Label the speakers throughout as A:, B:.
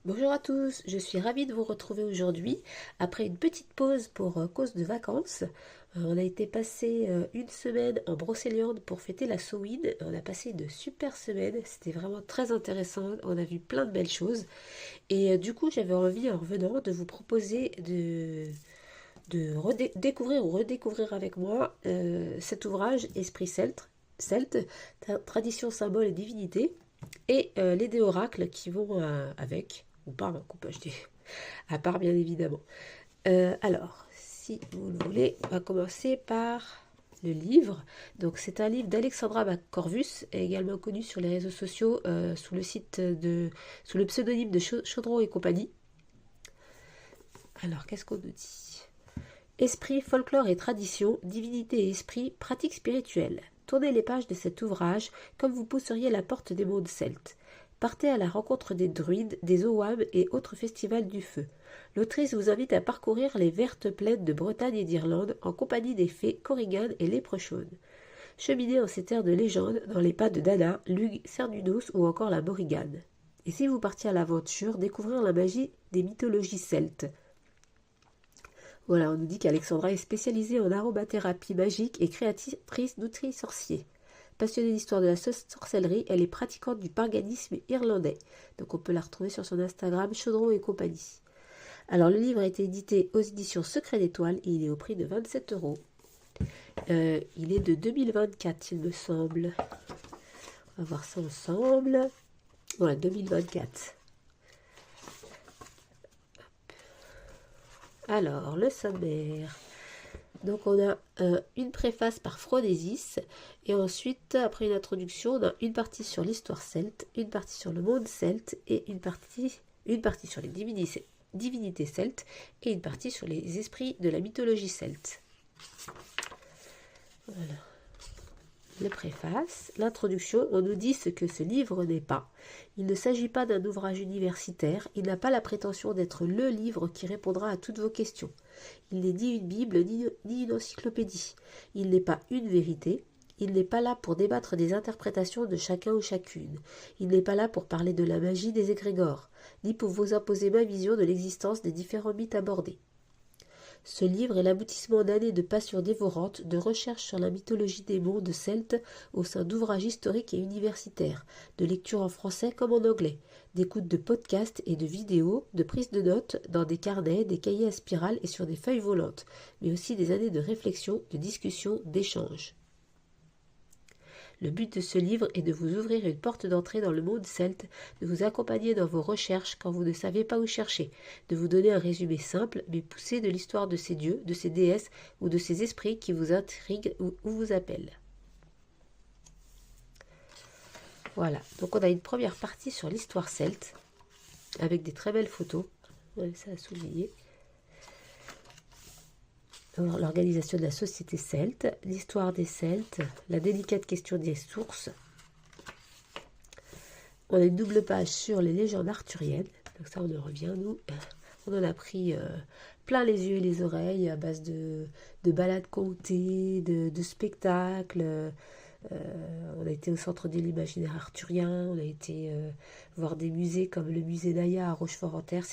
A: Bonjour à tous, je suis ravie de vous retrouver aujourd'hui après une petite pause pour cause de vacances. On a été passer une semaine en Brocéliande pour fêter la Samhain. On a passé une super semaine, c'était vraiment très intéressant, on a vu plein de belles choses. Et du coup j'avais envie en revenant de vous proposer de découvrir ou redécouvrir avec moi cet ouvrage Esprit Celte, tradition, symbole et divinité, et les dés oracles qui vont avec, ou pas, hein, je dis, à part bien évidemment. Alors, si vous le voulez, on va commencer par le livre. Donc, c'est un livre d'Alexandra McCorvus, également connu sur les réseaux sociaux sous le pseudonyme de Chaudron et compagnie. Alors, qu'est-ce qu'on nous dit? Esprit, folklore et tradition, divinité et esprit, pratique spirituelle. Tournez les pages de cet ouvrage comme vous pousseriez la porte des mondes celtes. Partez à la rencontre des druides, des Ogham et autres festivals du feu. L'autrice vous invite à parcourir les vertes plaines de Bretagne et d'Irlande en compagnie des fées Corrigan et Léprechaune. Cheminez en ces terres de légende dans les pas de Dana, Lugh, Cernunnos ou encore la Morrigan. Et si vous partiez à l'aventure, découvrir la magie des mythologies celtes. Voilà, on nous dit qu'Alexandra est spécialisée en aromathérapie magique et créatrice d'outils sorciers. Passionnée d'histoire de la sorcellerie, elle est pratiquante du paganisme irlandais. Donc on peut la retrouver sur son Instagram, Chaudron et compagnie. Alors le livre a été édité aux éditions Secret d'Étoile et il est au prix de 27 €. Il est de 2024, il me semble. On va voir ça ensemble. Voilà, 2024. Alors, le sommaire. Donc on a une préface par Phronésis et ensuite, après une introduction, on a une partie sur l'histoire celte, une partie sur le monde celte et une partie sur les divinités celtes et une partie sur les esprits de la mythologie celte. Voilà. Le préface, l'introduction, on nous dit ce que ce livre n'est pas. Il ne s'agit pas d'un ouvrage universitaire, il n'a pas la prétention d'être le livre qui répondra à toutes vos questions. Il n'est ni une Bible ni une encyclopédie. Il n'est pas une vérité. Il n'est pas là pour débattre des interprétations de chacun ou chacune. Il n'est pas là pour parler de la magie des égrégores, ni pour vous imposer ma vision de l'existence des différents mythes abordés. Ce livre est l'aboutissement d'années de passion dévorante, de recherche sur la mythologie des mondes celtes au sein d'ouvrages historiques et universitaires, de lecture en français comme en anglais, d'écoute de podcasts et de vidéos, de prise de notes dans des carnets, des cahiers à spirale et sur des feuilles volantes, mais aussi des années de réflexion, de discussion, d'échange. Le but de ce livre est de vous ouvrir une porte d'entrée dans le monde celte, de vous accompagner dans vos recherches quand vous ne savez pas où chercher, de vous donner un résumé simple mais poussé de l'histoire de ces dieux, de ces déesses ou de ces esprits qui vous intriguent ou vous appellent. Voilà, donc on a une première partie sur l'histoire celte, avec des très belles photos, ça à souligner. L'organisation de la société celte, l'histoire des Celtes, la délicate question des sources. On a une double page sur les légendes arthuriennes. Donc ça, on en revient, nous. On en a pris plein les yeux et les oreilles à base de balades contées, de spectacles. On a été au centre de l'imaginaire arthurien. On a été voir des musées comme le musée Naya à Rochefort-en-Terre.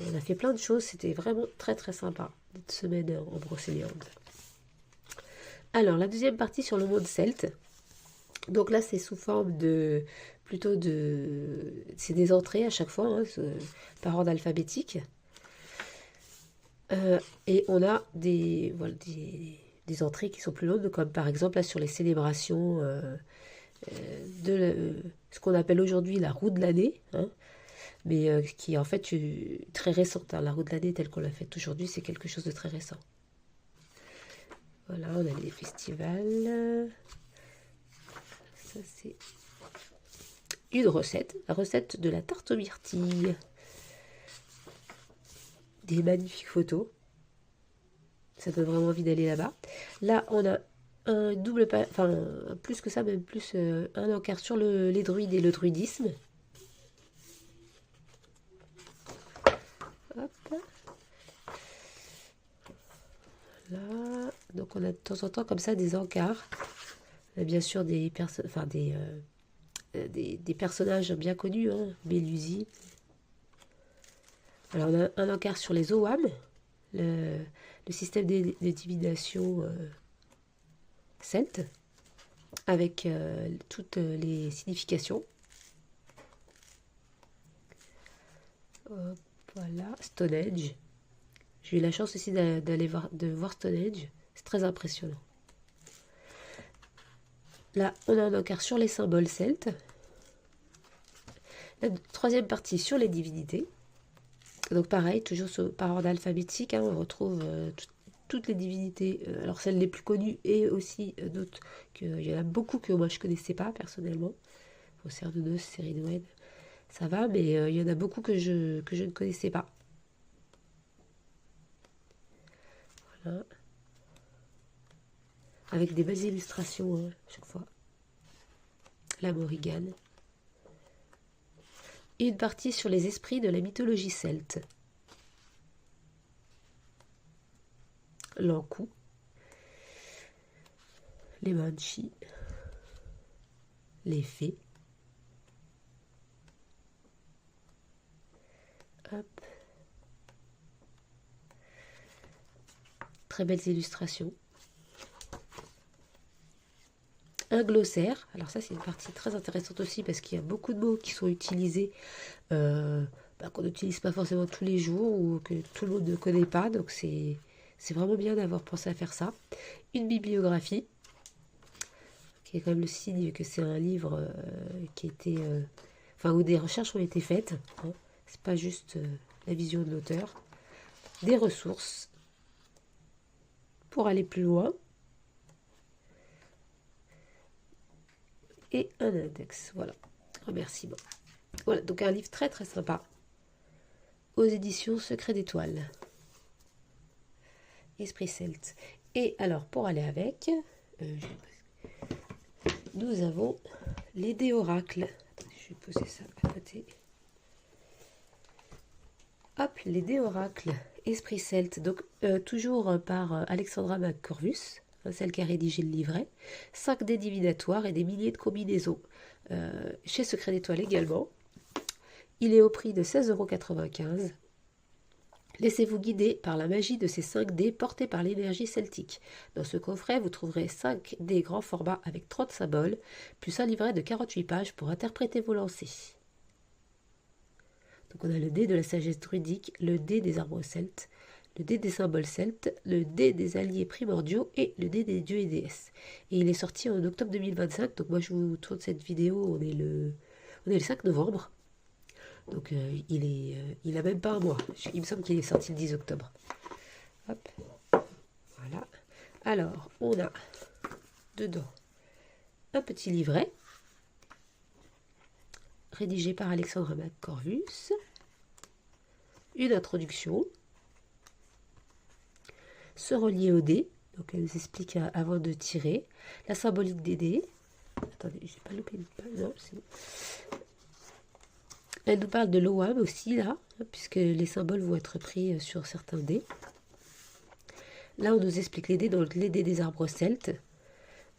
A: On a fait plein de choses. C'était vraiment très très sympa cette semaine en Brocéliande. Alors, la deuxième partie sur le monde celte. Donc là, c'est sous forme c'est des entrées à chaque fois, hein, par ordre alphabétique. Et on a des entrées qui sont plus longues, comme par exemple là sur les célébrations ce qu'on appelle aujourd'hui la roue de l'année, hein, mais qui est en fait très récente. Hein. La roue de l'année telle qu'on l'a faite aujourd'hui, c'est quelque chose de très récent. Voilà, on a les festivals. Ça, c'est une recette, la recette de la tarte aux myrtilles. Des magnifiques photos. Ça donne vraiment envie d'aller là-bas. Là, on a un plus que ça, même plus un encart sur les druides et le druidisme. Hop. Là, donc on a de temps en temps comme ça des encarts. On a bien sûr des personnages bien connus, hein, Mélusine, Alors, on a un encart sur les Ogham, le système de divination celte, avec toutes les significations. Hop, voilà, Stonehenge. J'ai eu la chance aussi de voir Stonehenge. C'est très impressionnant. Là, on a un encart sur les symboles celtes. La troisième partie sur les divinités. Donc pareil, toujours par ordre alphabétique, hein, on retrouve toutes les divinités, alors celles les plus connues et aussi d'autres, il y en a beaucoup que moi je ne connaissais pas personnellement. Bon, Cernunnos, Cerinwen, ça va, mais il y en a beaucoup que je ne connaissais pas. Voilà. Avec des belles illustrations hein, chaque fois. La Morrigan. Et une partie sur les esprits de la mythologie celte. L'Ankou. Les Manchis. Les fées. Hop. Très belles illustrations. Un glossaire, alors ça c'est une partie très intéressante aussi parce qu'il y a beaucoup de mots qui sont utilisés qu'on n'utilise pas forcément tous les jours ou que tout le monde ne connaît pas, donc c'est vraiment bien d'avoir pensé à faire ça. Une bibliographie, qui est quand même le signe que c'est un livre qui a été, où des recherches ont été faites, hein. C'est pas juste la vision de l'auteur. Des ressources pour aller plus loin. Et un index, voilà, remerciement. Voilà, donc un livre très très sympa, aux éditions Secret d'Étoile, Esprit Celte. Et alors, pour aller avec, nous avons les dés oracles. Attendez, je vais poser ça à côté. Hop, les dés oracles, Esprit Celte, donc toujours par Alexandra McCorvus, celle qui a rédigé le livret, 5 dés divinatoires et des milliers de combinaisons. Chez Secret d'Étoile également. Il est au prix de 16,95 €. Laissez-vous guider par la magie de ces 5 dés portés par l'énergie celtique. Dans ce coffret, vous trouverez 5 dés grand format avec 30 symboles, plus un livret de 48 pages pour interpréter vos lancers. Donc on a le dé de la sagesse druidique, le dé des arbres celtes, le dé des symboles celtes, le dé des alliés primordiaux et le dé des dieux et déesses. Et il est sorti en octobre 2025, donc moi je vous tourne cette vidéo, on est le 5 novembre. Donc il a même pas un mois. Il me semble qu'il est sorti le 10 octobre. Hop. Voilà. Alors, on a dedans un petit livret rédigé par Alexandra McCorvus, une introduction, se relier au dé, donc elle nous explique avant de tirer, la symbolique des dés. Attendez, j'ai pas loupé une page, non, c'est bon. Elle nous parle de l'Ogham aussi, là, puisque les symboles vont être pris sur certains dés. Là, on nous explique les dés, donc les dés des arbres celtes.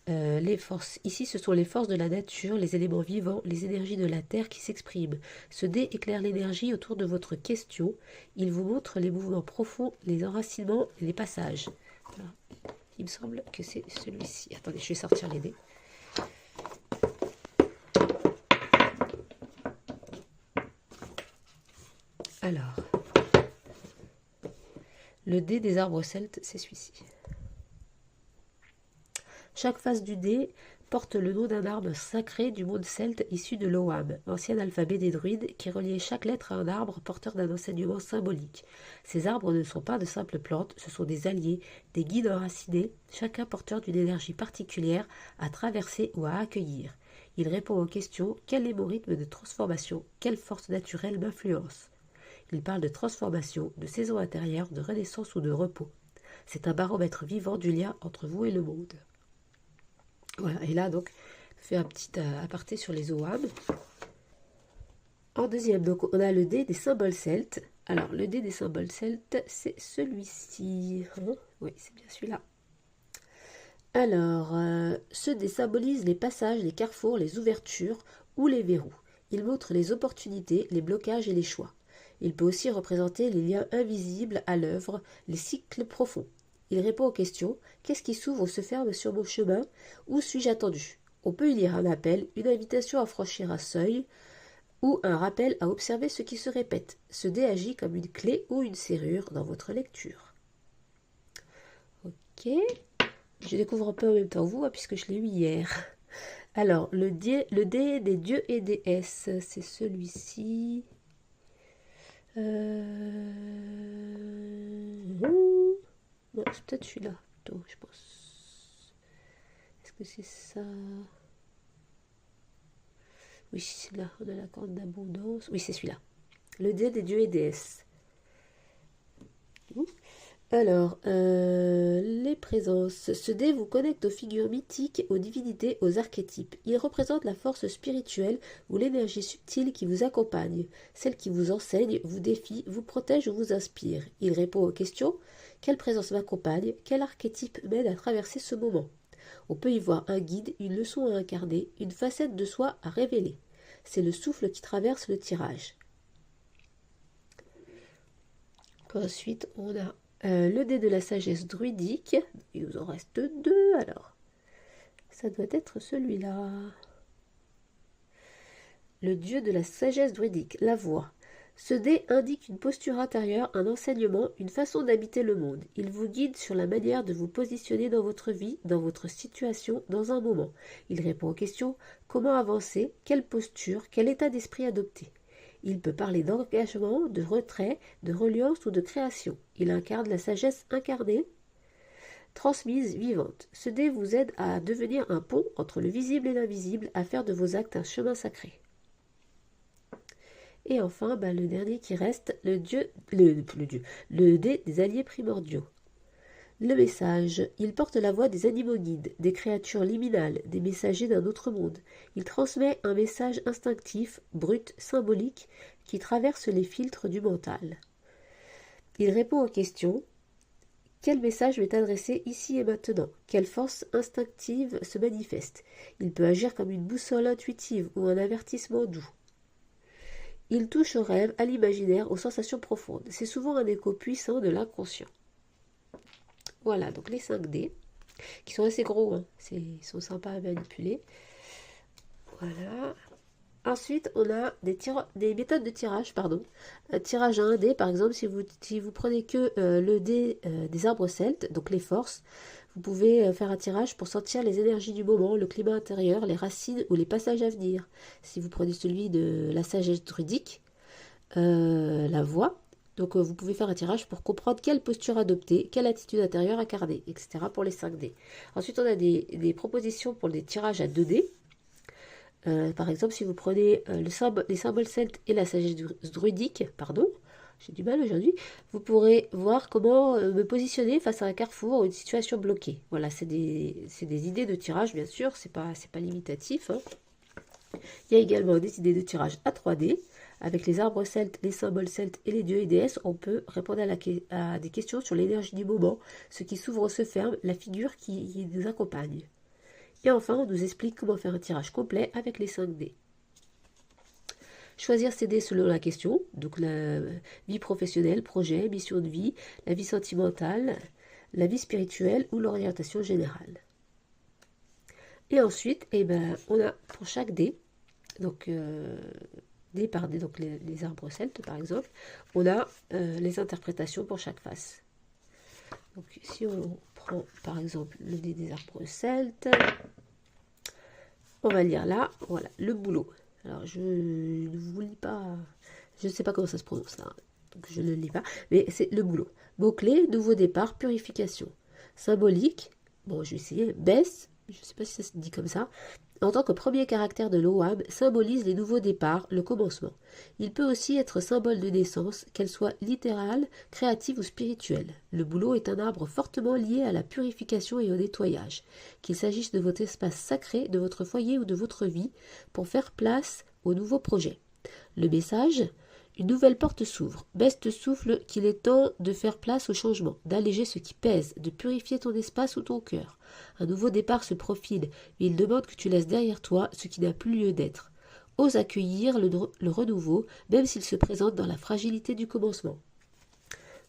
A: Les forces, ici, ce sont les forces de la nature, les éléments vivants, les énergies de la terre qui s'expriment. Ce dé éclaire l'énergie autour de votre question. Il vous montre les mouvements profonds, les enracinements et les passages. Voilà. Il me semble que c'est celui-ci. Attendez, je vais sortir les dés. Alors, le dé des arbres celtes, c'est celui-ci. Chaque face du dé porte le nom d'un arbre sacré du monde celte issu de l'Ogham, ancien alphabet des druides qui reliait chaque lettre à un arbre porteur d'un enseignement symbolique. Ces arbres ne sont pas de simples plantes, ce sont des alliés, des guides enracinés, chacun porteur d'une énergie particulière à traverser ou à accueillir. Il répond aux questions « Quel est mon rythme de transformation ? Quelle force naturelle m'influence ?» Il parle de transformation, de saison intérieure, de renaissance ou de repos. C'est un baromètre vivant du lien entre vous et le monde. Voilà, et là, donc, je fais un petit aparté sur les Ogham. En deuxième, donc, on a le dé des symboles celtes. Alors, le dé des symboles celtes, c'est celui-ci. Hein, oui, c'est bien celui-là. Alors, ce dé symbolise les passages, les carrefours, les ouvertures ou les verrous. Il montre les opportunités, les blocages et les choix. Il peut aussi représenter les liens invisibles à l'œuvre, les cycles profonds. Il répond aux questions: qu'est-ce qui s'ouvre ou se ferme sur mon chemin? Où suis-je attendu? On peut y lire un appel, une invitation à franchir un seuil ou un rappel à observer ce qui se répète. Ce dé agit comme une clé ou une serrure dans votre lecture. Ok, je découvre un peu en même temps vous, puisque je l'ai eu hier. Alors, le dé des dieux et déesses, c'est celui-ci. Non, c'est peut-être celui-là, plutôt, je pense. Est-ce que c'est ça? Oui, c'est là, on a la corde d'abondance. Oui, c'est celui-là. Le dé des dieux et déesses. Alors, les présences. Ce dé vous connecte aux figures mythiques, aux divinités, aux archétypes. Il représente la force spirituelle ou l'énergie subtile qui vous accompagne, celle qui vous enseigne, vous défie, vous protège ou vous inspire. Il répond aux questions: quelle présence m'accompagne? Quel archétype m'aide à traverser ce moment? On peut y voir un guide, une leçon à incarner, une facette de soi à révéler. C'est le souffle qui traverse le tirage. Ensuite, on a le dé de la sagesse druidique. Il nous en reste 2, alors. Ça doit être celui-là. Le dieu de la sagesse druidique, la voix. Ce dé indique une posture intérieure, un enseignement, une façon d'habiter le monde. Il vous guide sur la manière de vous positionner dans votre vie, dans votre situation, dans un moment. Il répond aux questions: comment avancer, quelle posture, quel état d'esprit adopter. Il peut parler d'engagement, de retrait, de reliance ou de création. Il incarne la sagesse incarnée, transmise, vivante. Ce dé vous aide à devenir un pont entre le visible et l'invisible, à faire de vos actes un chemin sacré. Et enfin, le dernier qui reste, le dé des alliés primordiaux. Le message. Il porte la voix des animaux guides, des créatures liminales, des messagers d'un autre monde. Il transmet un message instinctif, brut, symbolique, qui traverse les filtres du mental. Il répond aux questions: quel message m'est adressé ici et maintenant? Quelle force instinctive se manifeste? Il peut agir comme une boussole intuitive ou un avertissement doux. Il touche au rêve, à l'imaginaire, aux sensations profondes. C'est souvent un écho puissant de l'inconscient. Voilà, donc les 5 dés, qui sont assez gros, ils sont sympas à manipuler. Voilà. Ensuite, on a des méthodes de tirage, Un tirage à un dé, par exemple, si vous prenez que le dé des arbres celtes, donc les forces, vous pouvez faire un tirage pour sentir les énergies du moment, le climat intérieur, les racines ou les passages à venir. Si vous prenez celui de la sagesse druidique, la voix, donc vous pouvez faire un tirage pour comprendre quelle posture adopter, quelle attitude intérieure incarner, etc. pour les 5 dés. Ensuite, on a des propositions pour des tirages à 2 dés. Par exemple, si vous prenez les symboles celtes et la sagesse druidique, j'ai du mal aujourd'hui, vous pourrez voir comment me positionner face à un carrefour ou une situation bloquée. Voilà, c'est des idées de tirage, bien sûr, c'est pas limitatif. Il y a également des idées de tirage à 3D. Avec les arbres celtes, les symboles celtes et les dieux et déesses, on peut répondre à des questions sur l'énergie du moment, ce qui s'ouvre ou se ferme, la figure qui nous accompagne. Et enfin, on nous explique comment faire un tirage complet avec les 5 dés. Choisir ses dés selon la question, donc la vie professionnelle, projet, mission de vie, la vie sentimentale, la vie spirituelle ou l'orientation générale. Et ensuite, on a pour chaque dé, donc dé par dé, donc les arbres celtes par exemple, on a les interprétations pour chaque face. Donc si on prend par exemple le dé des arbres celtes, on va lire là, voilà, le boulot. Alors je ne vous lis pas, je ne sais pas comment ça se prononce là, donc je ne le lis pas, mais c'est le boulot. Mot-clé, nouveau départ, purification. Symbolique, bon je vais essayer, baisse, je ne sais pas si ça se dit comme ça, en tant que premier caractère de l'Ogham, symbolise les nouveaux départs, le commencement. Il peut aussi être symbole de naissance, qu'elle soit littérale, créative ou spirituelle. Le bouleau est un arbre fortement lié à la purification et au nettoyage, qu'il s'agisse de votre espace sacré, de votre foyer ou de votre vie, pour faire place aux nouveaux projets. Le message: une nouvelle porte s'ouvre. Baisse te souffle qu'il est temps de faire place au changement, d'alléger ce qui pèse, de purifier ton espace ou ton cœur. Un nouveau départ se profile, mais il demande que tu laisses derrière toi ce qui n'a plus lieu d'être. ose accueillir le renouveau, même s'il se présente dans la fragilité du commencement.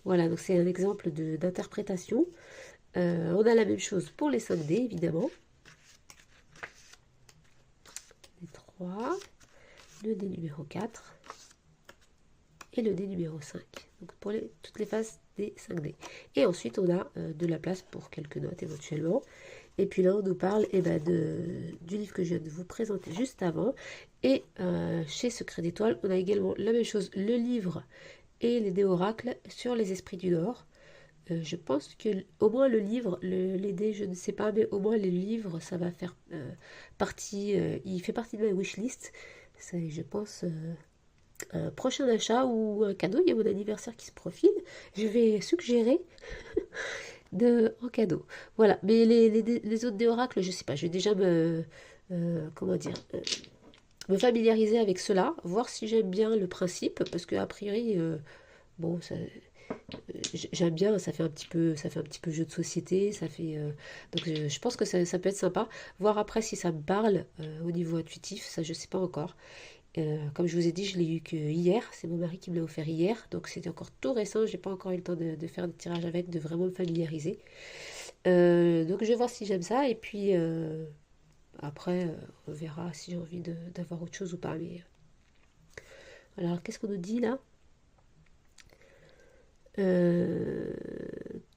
A: Voilà, donc c'est un exemple d'interprétation. On a la même chose pour les 5D, évidemment. Les 3, le dé numéro 4 et le dé numéro 5. Donc pour toutes les phases des 5D. Et ensuite, on a de la place pour quelques notes éventuellement. Et puis là, on nous parle du livre que je viens de vous présenter juste avant. Et chez Secret d'Étoile, on a également la même chose, le livre et les dés oracles sur les esprits du Nord. Je pense que au moins le livre, les dés, je ne sais pas, mais au moins les livres, ça va faire partie, il fait partie de ma wishlist. C'est, je pense, un prochain achat ou un cadeau. Il y a mon anniversaire qui se profile. Je vais suggérer en cadeau. Voilà, mais les autres dés oracles, je sais pas, je vais déjà comment dire, me familiariser avec cela, voir si j'aime bien le principe, parce que a priori, bon, j'aime bien, ça fait un petit peu jeu de société, ça fait, donc je pense que ça peut être sympa. Voir après si ça me parle au niveau intuitif, ça je sais pas encore. Comme je vous ai dit, je l'ai eu que hier, c'est mon mari qui me l'a offert hier, donc c'était encore tout récent, j'ai pas encore eu le temps de faire des tirages avec, de vraiment me familiariser. Donc je vais voir si j'aime ça, et puis après on verra si j'ai envie d'avoir autre chose ou pas. Mais alors qu'est-ce qu'on nous dit là?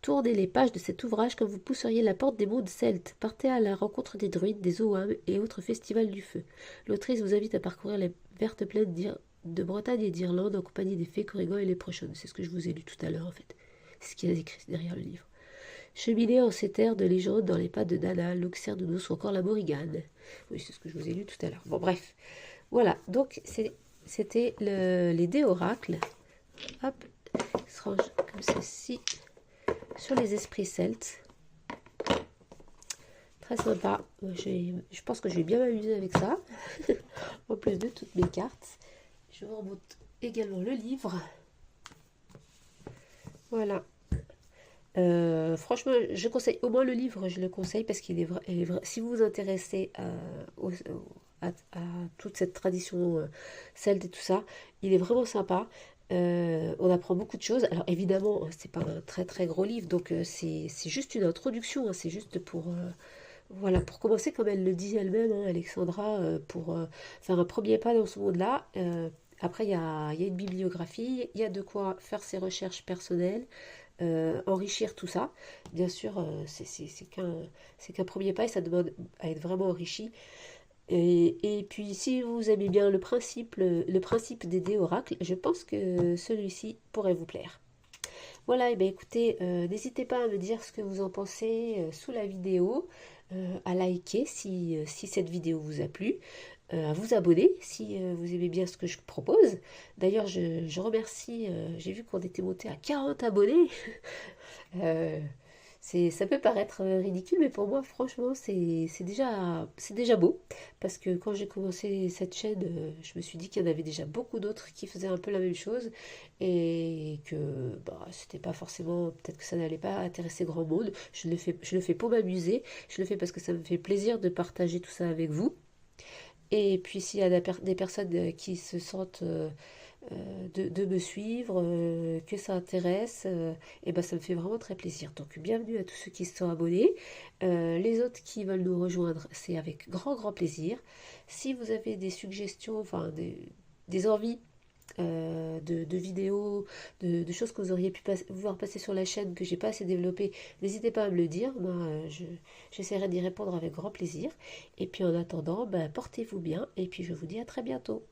A: Tournez les pages de cet ouvrage comme vous pousseriez la porte des mondes celtes. Partez à la rencontre des druides, des Ogham et autres festivals du feu. L'autrice vous invite à parcourir les vertes plaines de Bretagne et d'Irlande en compagnie des fées Corrigan et les Prochaines. C'est ce que je vous ai lu tout à l'heure en fait. C'est ce qu'il a écrit derrière le livre. Cheminez en ces terres de légende dans les pas de Dana, l'Auxerre de Douce ou encore la Morrigan. Oui, c'est ce que je vous ai lu tout à l'heure. Bon, bref. Voilà, donc c'était les dés oracles. Hop, il se range comme ceci sur les esprits celtes. Très sympa. Je pense que je vais bien m'amuser avec ça. En plus de toutes mes cartes. Je vous remonte également le livre. Voilà. Franchement, je conseille au moins le livre, je le conseille parce qu'il est vrai. Si vous vous intéressez à toute cette tradition celte et tout ça, il est vraiment sympa. On apprend beaucoup de choses. Alors évidemment, c'est pas un très très gros livre, donc c'est juste une introduction. Hein, c'est juste pour voilà, pour commencer, comme elle le dit elle-même, hein, Alexandra, pour faire un premier pas dans ce monde-là. Après, il y a une bibliographie, il y a de quoi faire ses recherches personnelles. Enrichir tout ça. Bien sûr, c'est qu'un premier pas et ça demande à être vraiment enrichi. Et puis, si vous aimez bien le principe des dés oracles, je pense que celui-ci pourrait vous plaire. Voilà, et bien écoutez, n'hésitez pas à me dire ce que vous en pensez sous la vidéo, à liker si cette vidéo vous a plu, à vous abonner si vous aimez bien ce que je propose. D'ailleurs, je remercie, j'ai vu qu'on était monté à 40 abonnés. Ça peut paraître ridicule, mais pour moi, franchement, c'est déjà beau. Parce que quand j'ai commencé cette chaîne, je me suis dit qu'il y en avait déjà beaucoup d'autres qui faisaient un peu la même chose. Et que bah, c'était pas forcément, peut-être que ça n'allait pas intéresser grand monde. Je le fais pour m'amuser. Je le fais parce que ça me fait plaisir de partager tout ça avec vous. Et puis s'il y a des personnes qui se sentent de me suivre, que ça intéresse, et ben ça me fait vraiment très plaisir. Donc bienvenue à tous ceux qui se sont abonnés. Les autres qui veulent nous rejoindre, c'est avec grand grand plaisir. Si vous avez des suggestions, enfin des envies de vidéos, de choses que vous auriez pu voir passer sur la chaîne que j'ai pas assez développé, n'hésitez pas à me le dire. Moi, j'essaierai d'y répondre avec grand plaisir. Et puis en attendant, ben, portez-vous bien et puis je vous dis à très bientôt.